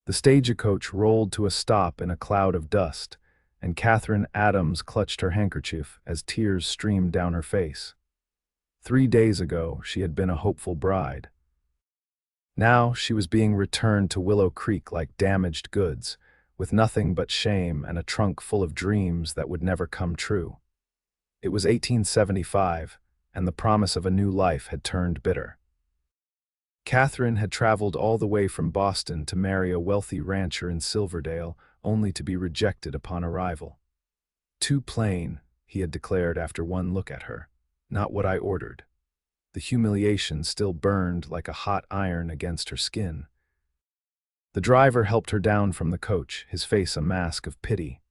The stagecoach rolled to a stop in a cloud of dust, and Katherine Adams clutched her handkerchief as tears streamed down her face. 3 days ago, she had been a hopeful bride. Now she was being returned to Willow Creek like damaged goods, with nothing but shame and a trunk full of dreams that would never come true. It was 1875, and the promise of a new life had turned bitter. Katherine had traveled all the way from Boston to marry a wealthy rancher in Silverdale, only to be rejected upon arrival. "Too plain," he had declared after one look at her. "Not what I ordered." The humiliation still burned like a hot iron against her skin. The driver helped her down from the coach, his face a mask of pity.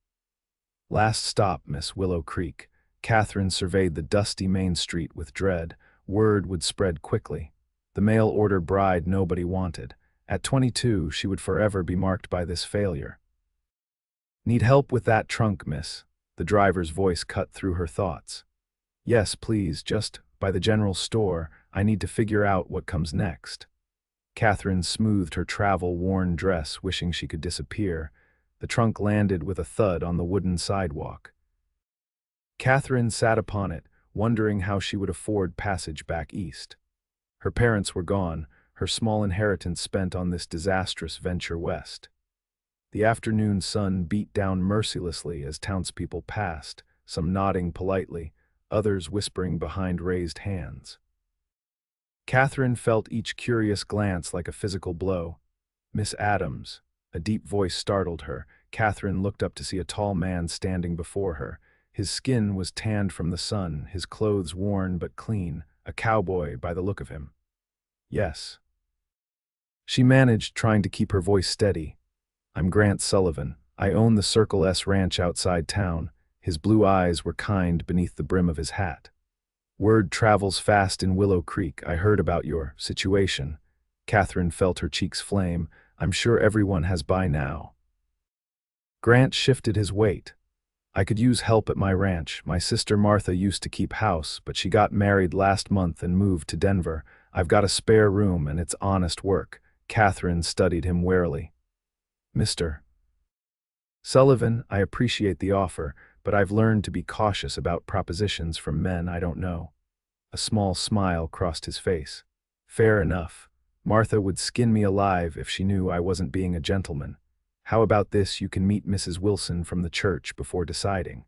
"Last stop, Miss Willow Creek." Katherine surveyed the dusty main street with dread. Word would spread quickly. The mail-order bride nobody wanted. At 22, she would forever be marked by this failure. "Need help with that trunk, miss?" The driver's voice cut through her thoughts. "Yes, please, just by the general store. I need to figure out what comes next." Katherine smoothed her travel-worn dress, wishing she could disappear. The trunk landed with a thud on the wooden sidewalk. Katherine sat upon it, wondering how she would afford passage back east. Her parents were gone, her small inheritance spent on this disastrous venture west. The afternoon sun beat down mercilessly as townspeople passed, some nodding politely, others whispering behind raised hands. Katherine felt each curious glance like a physical blow. "Miss Adams." A deep voice startled her. Katherine looked up to see a tall man standing before her. His skin was tanned from the sun, his clothes worn but clean, a cowboy by the look of him. "Yes." She managed, trying to keep her voice steady. "I'm Grant Sullivan. I own the Circle S ranch outside town." His blue eyes were kind beneath the brim of his hat. "Word travels fast in Willow Creek. I heard about your situation." Katherine felt her cheeks flame. "I'm sure everyone has by now." Grant shifted his weight. "I could use help at my ranch. My sister Martha used to keep house, but she got married last month and moved to Denver. I've got a spare room and it's honest work." Katherine studied him warily. "Mr. Sullivan, I appreciate the offer, but I've learned to be cautious about propositions from men I don't know." A small smile crossed his face. "Fair enough. Martha would skin me alive if she knew I wasn't being a gentleman. How about this? You can meet Mrs. Wilson from the church before deciding.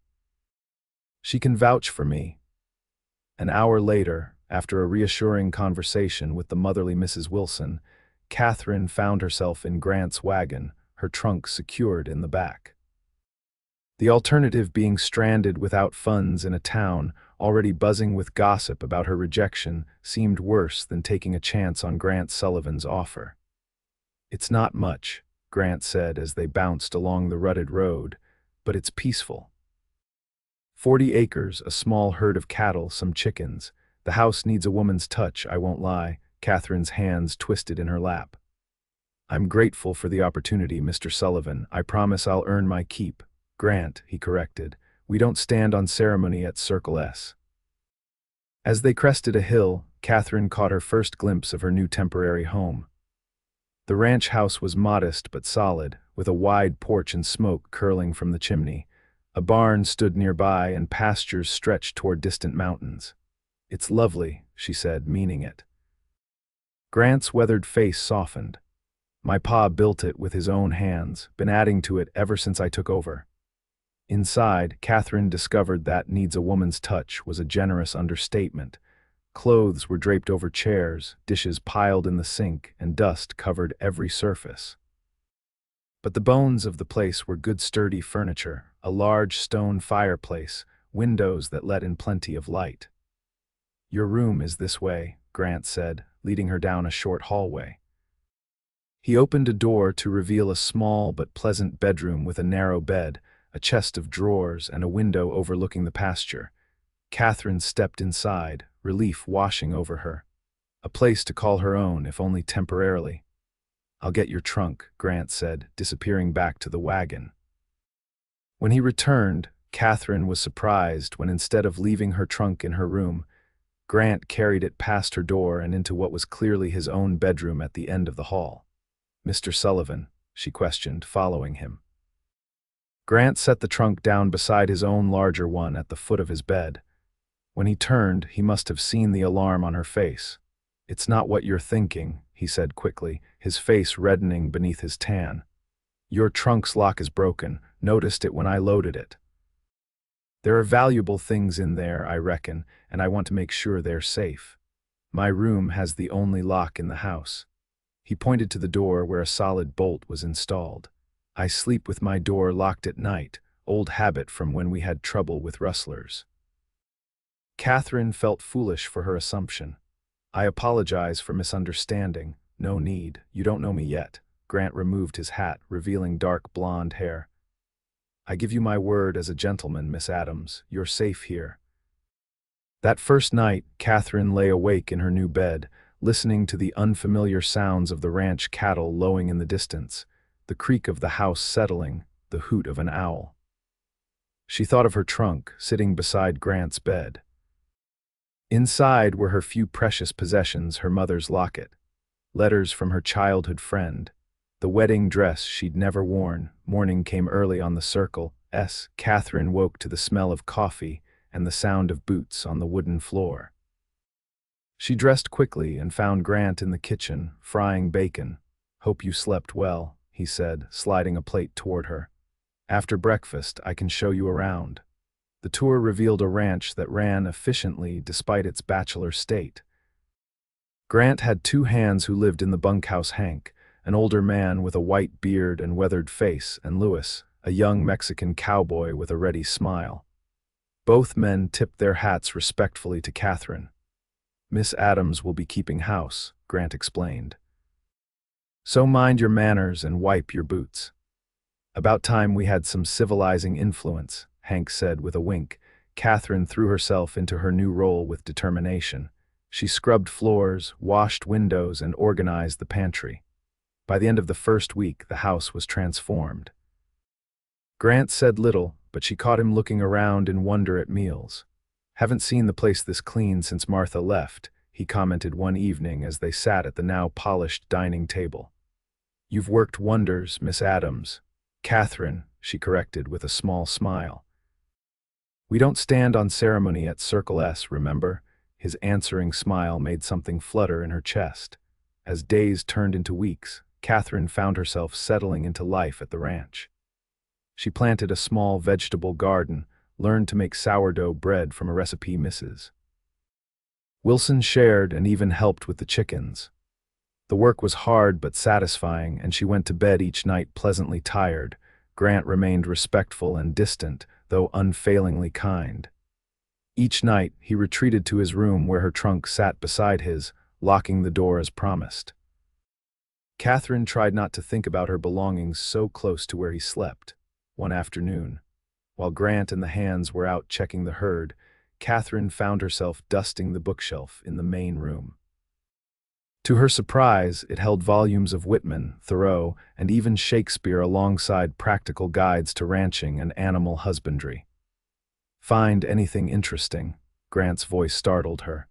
She can vouch for me." An hour later, after a reassuring conversation with the motherly Mrs. Wilson, Katherine found herself in Grant's wagon, her trunk secured in the back. The alternative, being stranded without funds in a town already buzzing with gossip about her rejection, seemed worse than taking a chance on Grant Sullivan's offer. "It's not much," Grant said as they bounced along the rutted road, "but it's peaceful. 40 acres, a small herd of cattle, some chickens. The house needs a woman's touch, I won't lie." Katherine's hands twisted in her lap. "I'm grateful for the opportunity, Mr. Sullivan. I promise I'll earn my keep." "Grant," he corrected. "We don't stand on ceremony at Circle S." As they crested a hill, Katherine caught her first glimpse of her new temporary home. The ranch house was modest but solid, with a wide porch and smoke curling from the chimney. A barn stood nearby and pastures stretched toward distant mountains. "It's lovely," she said, meaning it. Grant's weathered face softened. "My pa built it with his own hands, been adding to it ever since I took over." Inside, Katherine discovered that "needs a woman's touch" was a generous understatement. Clothes were draped over chairs, dishes piled in the sink, and dust covered every surface. But the bones of the place were good sturdy furniture, a large stone fireplace, windows that let in plenty of light. "Your room is this way," Grant said, leading her down a short hallway. He opened a door to reveal a small but pleasant bedroom with a narrow bed, a chest of drawers, and a window overlooking the pasture. Katherine stepped inside, relief washing over her. A place to call her own, if only temporarily. "I'll get your trunk," Grant said, disappearing back to the wagon. When he returned, Katherine was surprised when, instead of leaving her trunk in her room, Grant carried it past her door and into what was clearly his own bedroom at the end of the hall. "Mr. Sullivan." she questioned, following him. Grant set the trunk down beside his own larger one at the foot of his bed. When he turned, he must have seen the alarm on her face. "It's not what you're thinking," he said quickly, his face reddening beneath his tan. "Your trunk's lock is broken. Noticed it when I loaded it. There are valuable things in there, I reckon, and I want to make sure they're safe. My room has the only lock in the house." He pointed to the door where a solid bolt was installed. "I sleep with my door locked at night, old habit from when we had trouble with rustlers." Katherine felt foolish for her assumption. "I apologize for misunderstanding. No need, you don't know me yet." Grant removed his hat, revealing dark blonde hair. "I give you my word as a gentleman, Miss Adams, you're safe here." That first night, Katherine lay awake in her new bed, listening to the unfamiliar sounds of the ranch cattle lowing in the distance, the creak of the house settling, the hoot of an owl. She thought of her trunk, sitting beside Grant's bed. Inside were her few precious possessions, her mother's locket, letters from her childhood friend, the wedding dress she'd never worn. Morning came early on the Circle S. Katherine woke to the smell of coffee and the sound of boots on the wooden floor. She dressed quickly and found Grant in the kitchen, frying bacon. "Hope you slept well," he said, sliding a plate toward her. "After breakfast, I can show you around." The tour revealed a ranch that ran efficiently despite its bachelor state. Grant had two hands who lived in the bunkhouse: Hank, an older man with a white beard and weathered face, and Louis, a young Mexican cowboy with a ready smile. Both men tipped their hats respectfully to Katherine. "Miss Adams will be keeping house," Grant explained. "So mind your manners and wipe your boots." "About time we had some civilizing influence," Hank said with a wink. Katherine threw herself into her new role with determination. She scrubbed floors, washed windows, and organized the pantry. By the end of the first week, the house was transformed. Grant said little, but she caught him looking around in wonder at meals. "Haven't seen the place this clean since Martha left," he commented one evening as they sat at the now polished dining table. "You've worked wonders, Miss Adams." "Katherine," she corrected with a small smile. "We don't stand on ceremony at Circle S, remember?" His answering smile made something flutter in her chest. As days turned into weeks, Katherine found herself settling into life at the ranch. She planted a small vegetable garden, learned to make sourdough bread from a recipe Mrs. Wilson shared, and even helped with the chickens. The work was hard but satisfying, and she went to bed each night pleasantly tired. Grant remained respectful and distant, though unfailingly kind. Each night, he retreated to his room where her trunk sat beside his, locking the door as promised. Katherine tried not to think about her belongings so close to where he slept. One afternoon, while Grant and the hands were out checking the herd, Katherine found herself dusting the bookshelf in the main room. To her surprise, it held volumes of Whitman, Thoreau, and even Shakespeare alongside practical guides to ranching and animal husbandry. "Find anything interesting?" Grant's voice startled her.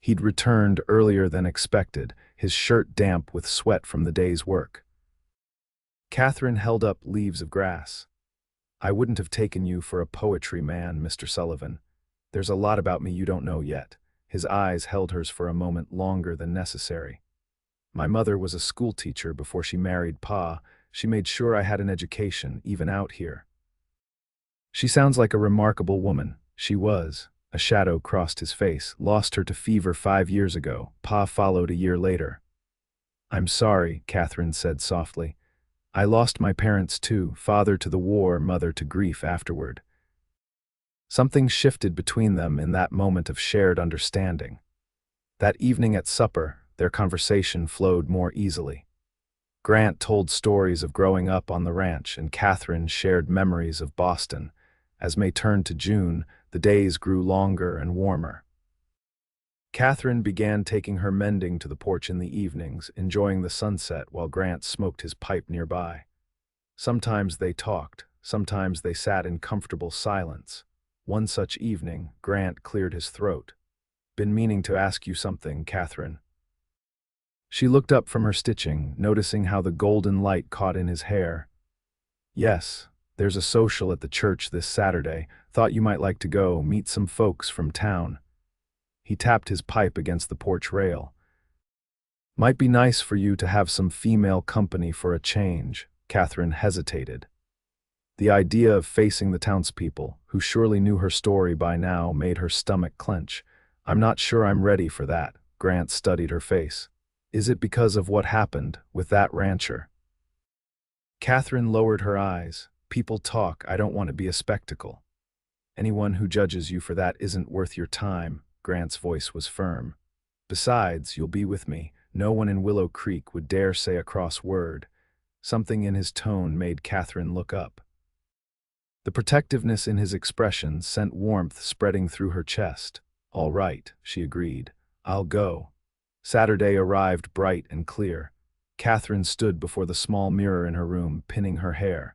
He'd returned earlier than expected, his shirt damp with sweat from the day's work. Katherine held up Leaves of Grass. "I wouldn't have taken you for a poetry man, Mr. Sullivan. There's a lot about me you don't know yet." His eyes held hers for a moment longer than necessary. "My mother was a schoolteacher before she married Pa. She made sure I had an education, even out here." "She sounds like a remarkable woman." She was. A shadow crossed his face. "Lost her to fever 5 years ago. Pa followed a year later." "I'm sorry," Katherine said softly. "I lost my parents too, father to the war, mother to grief afterward." Something shifted between them in that moment of shared understanding. That evening at supper, their conversation flowed more easily. Grant told stories of growing up on the ranch, and Katherine shared memories of Boston. As May turned to June, the days grew longer and warmer. Katherine began taking her mending to the porch in the evenings, enjoying the sunset while Grant smoked his pipe nearby. Sometimes they talked, sometimes they sat in comfortable silence. One such evening, Grant cleared his throat. "Been meaning to ask you something, Katherine." She looked up from her stitching, noticing how the golden light caught in his hair. "Yes, there's a social at the church this Saturday. Thought you might like to go, meet some folks from town." He tapped his pipe against the porch rail. "Might be nice for you to have some female company for a change." Katherine hesitated. The idea of facing the townspeople, who surely knew her story by now, made her stomach clench. "I'm not sure I'm ready for that." Grant studied her face. "Is it because of what happened with that rancher?" Katherine lowered her eyes. "People talk. I don't want to be a spectacle." "Anyone who judges you for that isn't worth your time." Grant's voice was firm. "Besides, you'll be with me. No one in Willow Creek would dare say a cross word." Something in his tone made Katherine look up. The protectiveness in his expression sent warmth spreading through her chest. "All right," she agreed. "I'll go." Saturday arrived bright and clear. Katherine stood before the small mirror in her room, pinning her hair.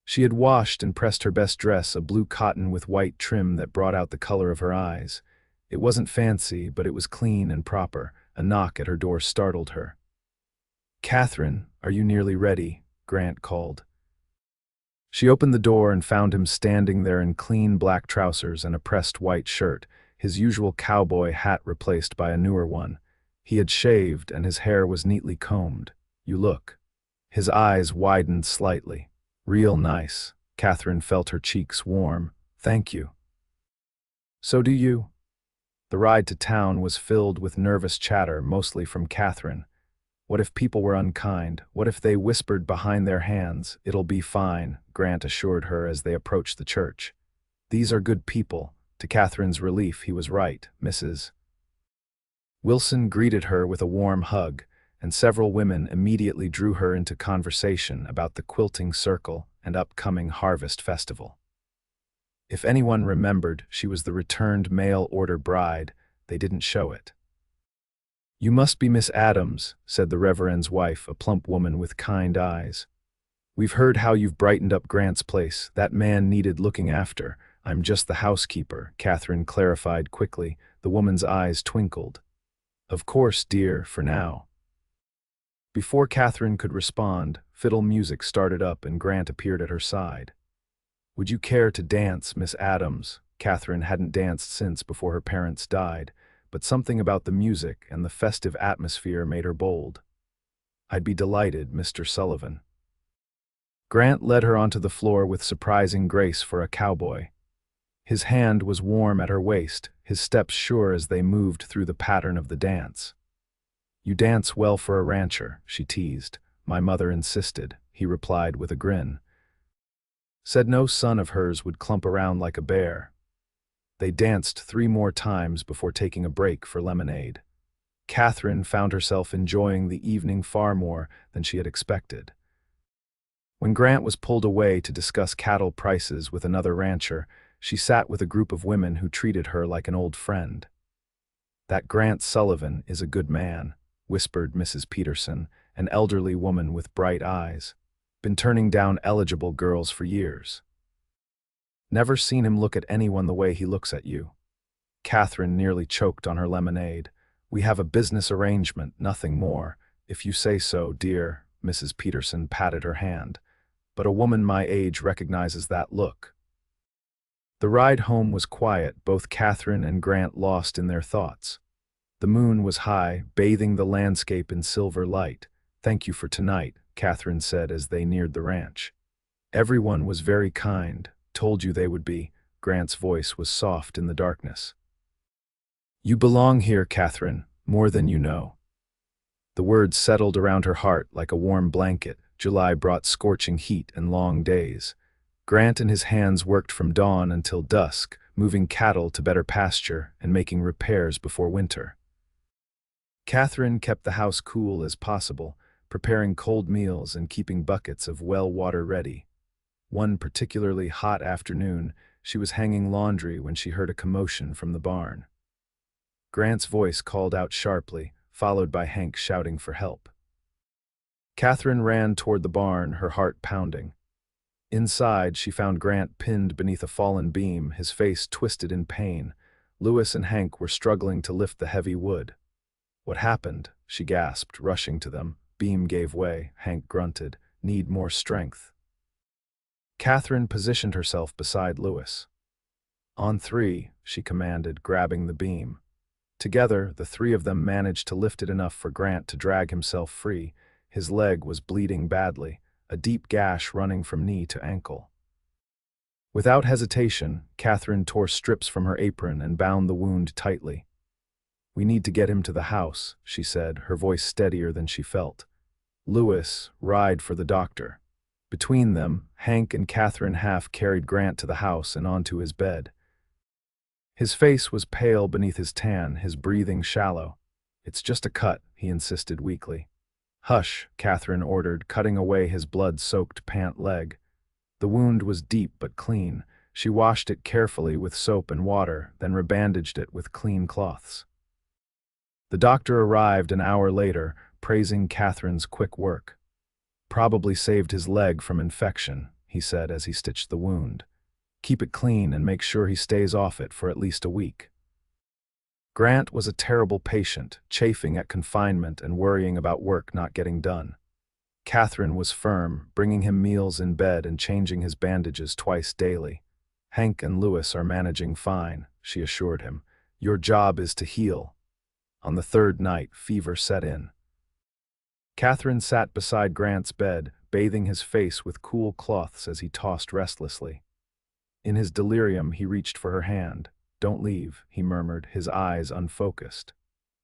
She had washed and pressed her best dress, a blue cotton with white trim that brought out the color of her eyes. It wasn't fancy, but it was clean and proper. A knock at her door startled her. "Katherine, are you nearly ready?" Grant called. She opened the door and found him standing there in clean black trousers and a pressed white shirt, his usual cowboy hat replaced by a newer one. He had shaved and his hair was neatly combed. "You look." His eyes widened slightly. "Real nice." Katherine felt her cheeks warm. "Thank you." "So do you." The ride to town was filled with nervous chatter, mostly from Katherine. What if people were unkind? What if they whispered behind their hands? "It'll be fine," Grant assured her as they approached the church. "These are good people." To Katherine's relief, he was right. Mrs. Wilson greeted her with a warm hug, and several women immediately drew her into conversation about the quilting circle and upcoming harvest festival. If anyone remembered, she was the returned mail-order bride. They didn't show it. "You must be Miss Adams," said the Reverend's wife, a plump woman with kind eyes. "We've heard how you've brightened up Grant's place. That man needed looking after." "I'm just the housekeeper," Katherine clarified quickly. The woman's eyes twinkled. "Of course, dear, for now." Before Katherine could respond, fiddle music started up and Grant appeared at her side. "Would you care to dance, Miss Adams?" Katherine hadn't danced since before her parents died, but something about the music and the festive atmosphere made her bold. "I'd be delighted, Mr. Sullivan." Grant led her onto the floor with surprising grace for a cowboy. His hand was warm at her waist, his steps sure as they moved through the pattern of the dance. "You dance well for a rancher," she teased. "My mother insisted," he replied with a grin. "Said no son of hers would clump around like a bear." They danced 3 more times before taking a break for lemonade. Katherine found herself enjoying the evening far more than she had expected. When Grant was pulled away to discuss cattle prices with another rancher, she sat with a group of women who treated her like an old friend. "That Grant Sullivan is a good man," whispered Mrs. Peterson, an elderly woman with bright eyes. "Been turning down eligible girls for years. Never seen him look at anyone the way he looks at you." Katherine nearly choked on her lemonade. "We have a business arrangement, nothing more." "If you say so, dear." Mrs. Peterson patted her hand. "But a woman my age recognizes that look." The ride home was quiet, both Katherine and Grant lost in their thoughts. The moon was high, bathing the landscape in silver light. "Thank you for tonight," Katherine said as they neared the ranch. "Everyone was very kind. Told you they would be." Grant's voice was soft in the darkness. "You belong here, Katherine, more than you know." The words settled around her heart like a warm blanket. July brought scorching heat and long days. Grant and his hands worked from dawn until dusk, moving cattle to better pasture and making repairs before winter. Katherine kept the house cool as possible, preparing cold meals and keeping buckets of well water ready. One particularly hot afternoon, she was hanging laundry when she heard a commotion from the barn. Grant's voice called out sharply, followed by Hank shouting for help. Katherine ran toward the barn, her heart pounding. Inside, she found Grant pinned beneath a fallen beam, his face twisted in pain. Lewis and Hank were struggling to lift the heavy wood. "What happened?" she gasped, rushing to them. Beam gave way. Hank grunted. Need more strength. Katherine positioned herself beside Lewis. On three, she commanded, grabbing the beam. Together, the three of them managed to lift it enough for Grant to drag himself free. His leg was bleeding badly, a deep gash running from knee to ankle. Without hesitation, Katherine tore strips from her apron and bound the wound tightly. "We need to get him to the house," she said, her voice steadier than she felt. "Lewis, ride for the doctor." Between them, Hank and Katherine half carried Grant to the house and onto his bed. His face was pale beneath his tan, his breathing shallow. "It's just a cut," he insisted weakly. "Hush," Katherine ordered, cutting away his blood-soaked pant leg. The wound was deep but clean. She washed it carefully with soap and water, then rebandaged it with clean cloths. The doctor arrived an hour later, praising Katherine's quick work. "Probably saved his leg from infection," he said as he stitched the wound. "Keep it clean and make sure he stays off it for at least a week." Grant was a terrible patient, chafing at confinement and worrying about work not getting done. Katherine was firm, bringing him meals in bed and changing his bandages twice daily. "Hank and Lewis are managing fine," she assured him. "Your job is to heal." On the third night, fever set in. Katherine sat beside Grant's bed, bathing his face with cool cloths as he tossed restlessly. In his delirium, he reached for her hand. "Don't leave," he murmured, his eyes unfocused.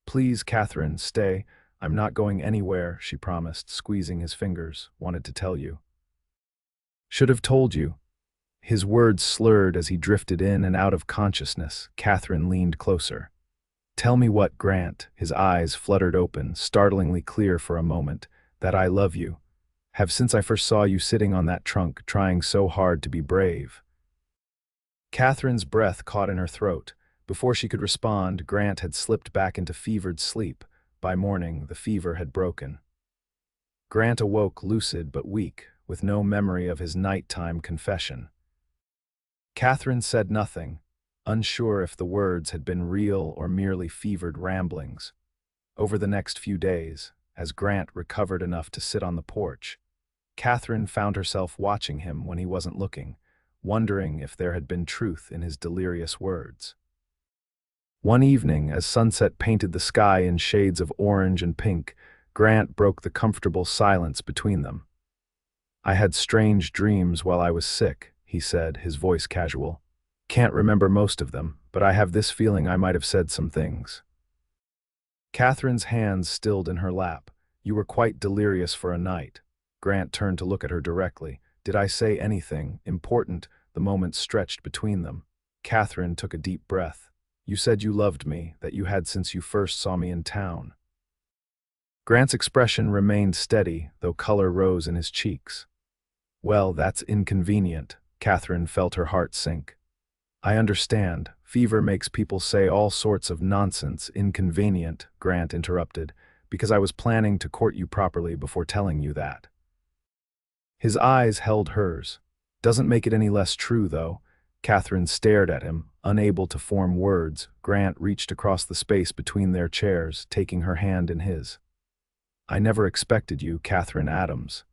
"Please, Katherine, stay. I'm not going anywhere," she promised, squeezing his fingers. "Wanted to tell you." "Should have told you." His words slurred as he drifted in and out of consciousness. Katherine leaned closer. "Tell me what, Grant?" His eyes fluttered open, startlingly clear for a moment. "That I love you. Have since I first saw you sitting on that trunk, trying so hard to be brave." Katherine's breath caught in her throat. Before she could respond, Grant had slipped back into fevered sleep. By morning, the fever had broken. Grant awoke lucid but weak, with no memory of his nighttime confession. Katherine said nothing, unsure if the words had been real or merely fevered ramblings. Over the next few days, as Grant recovered enough to sit on the porch, Katherine found herself watching him when he wasn't looking, wondering if there had been truth in his delirious words. One evening, as sunset painted the sky in shades of orange and pink, Grant broke the comfortable silence between them. "I had strange dreams while I was sick," he said, his voice casual. "Can't remember most of them, but I have this feeling I might have said some things." Katherine's hands stilled in her lap. "You were quite delirious for a night." Grant turned to look at her directly. "Did I say anything important?" The moment stretched between them. Katherine took a deep breath. "You said you loved me, that you had since you first saw me in town." Grant's expression remained steady, though color rose in his cheeks. "Well, that's inconvenient." Katherine felt her heart sink. "I understand. Fever makes people say all sorts of nonsense. Inconvenient," Grant interrupted, "because I was planning to court you properly before telling you that." His eyes held hers. "Doesn't make it any less true, though." Katherine stared at him, unable to form words. Grant reached across the space between their chairs, taking her hand in his. "I never expected you, Katherine Adams.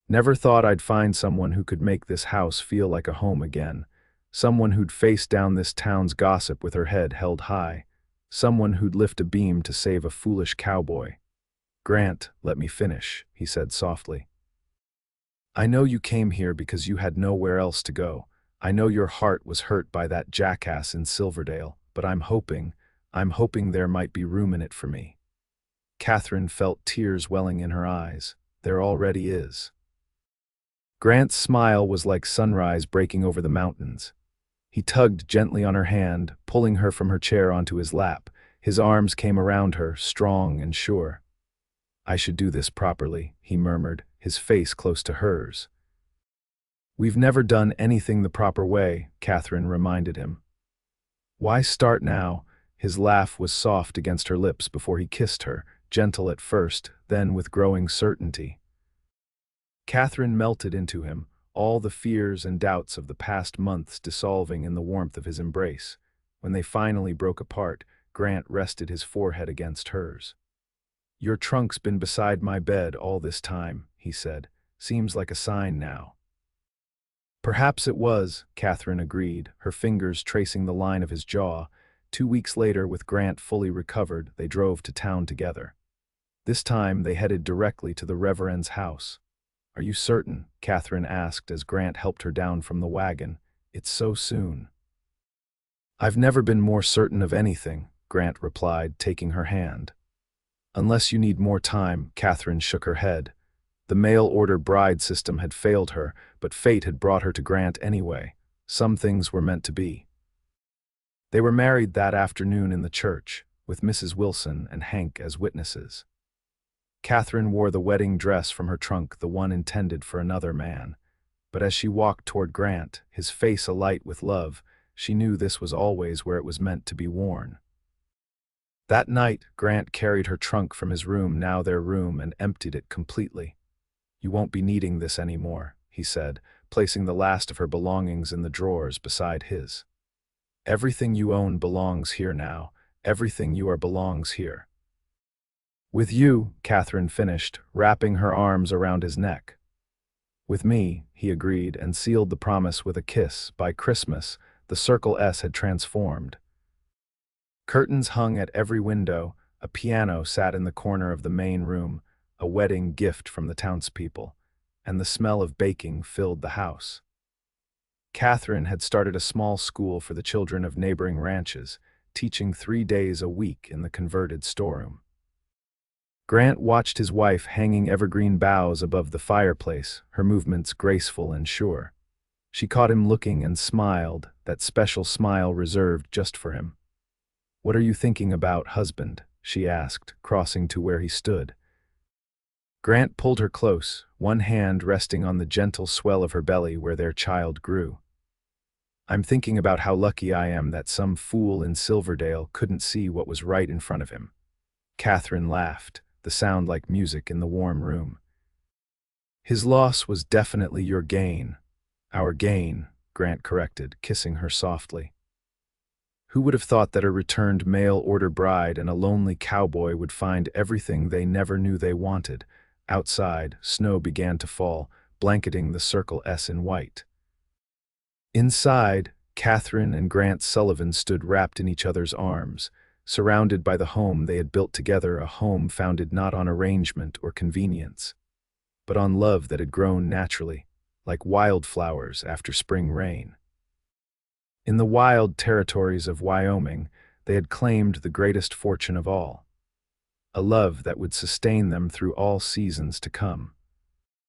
Never thought I'd find someone who could make this house feel like a home again. Someone who'd face down this town's gossip with her head held high. Someone who'd lift a beam to save a foolish cowboy." "Grant, let me finish," he said softly. "I know you came here because you had nowhere else to go. I know your heart was hurt by that jackass in Silverdale, but I'm hoping there might be room in it for me." Katherine felt tears welling in her eyes. "There already is." Grant's smile was like sunrise breaking over the mountains. He tugged gently on her hand, pulling her from her chair onto his lap. His arms came around her, strong and sure. "I should do this properly," he murmured, his face close to hers. "We've never done anything the proper way," Katherine reminded him. "Why start now?" His laugh was soft against her lips before he kissed her, gentle at first, then with growing certainty. Katherine melted into him, all the fears and doubts of the past months dissolving in the warmth of his embrace. When they finally broke apart, Grant rested his forehead against hers. "Your trunk's been beside my bed all this time," he said. "Seems like a sign now." Perhaps it was, Katherine agreed, her fingers tracing the line of his jaw. 2 weeks later, with Grant fully recovered, they drove to town together. This time, they headed directly to the Reverend's house. "Are you certain?" Katherine asked as Grant helped her down from the wagon. "It's so soon." "I've never been more certain of anything," Grant replied, taking her hand. "Unless you need more time," Katherine shook her head. The mail-order bride system had failed her, but fate had brought her to Grant anyway. Some things were meant to be. They were married that afternoon in the church, with Mrs. Wilson and Hank as witnesses. Katherine wore the wedding dress from her trunk, the one intended for another man. But as she walked toward Grant, his face alight with love, she knew this was always where it was meant to be worn. That night, Grant carried her trunk from his room, now their room, and emptied it completely. "You won't be needing this anymore," he said, placing the last of her belongings in the drawers beside his. "Everything you own belongs here now. Everything you are belongs here." "With you," Katherine finished, wrapping her arms around his neck. "With me," he agreed, and sealed the promise with a kiss. By Christmas, the Circle S had transformed. Curtains hung at every window, a piano sat in the corner of the main room, a wedding gift from the townspeople, and the smell of baking filled the house. Katherine had started a small school for the children of neighboring ranches, teaching 3 days a week in the converted storeroom. Grant watched his wife hanging evergreen boughs above the fireplace, her movements graceful and sure. She caught him looking and smiled, that special smile reserved just for him. "What are you thinking about, husband?" she asked, crossing to where he stood. Grant pulled her close, one hand resting on the gentle swell of her belly where their child grew. "I'm thinking about how lucky I am that some fool in Silverdale couldn't see what was right in front of him." Katherine laughed, the sound like music in the warm room. "His loss was definitely your gain." "Our gain," Grant corrected, kissing her softly. Who would have thought that a returned mail-order bride and a lonely cowboy would find everything they never knew they wanted? Outside, snow began to fall, blanketing the Circle S in white. Inside, Katherine and Grant Sullivan stood wrapped in each other's arms, surrounded by the home they had built together, a home founded not on arrangement or convenience, but on love that had grown naturally, like wildflowers after spring rain. In the wild territories of Wyoming, they had claimed the greatest fortune of all, a love that would sustain them through all seasons to come.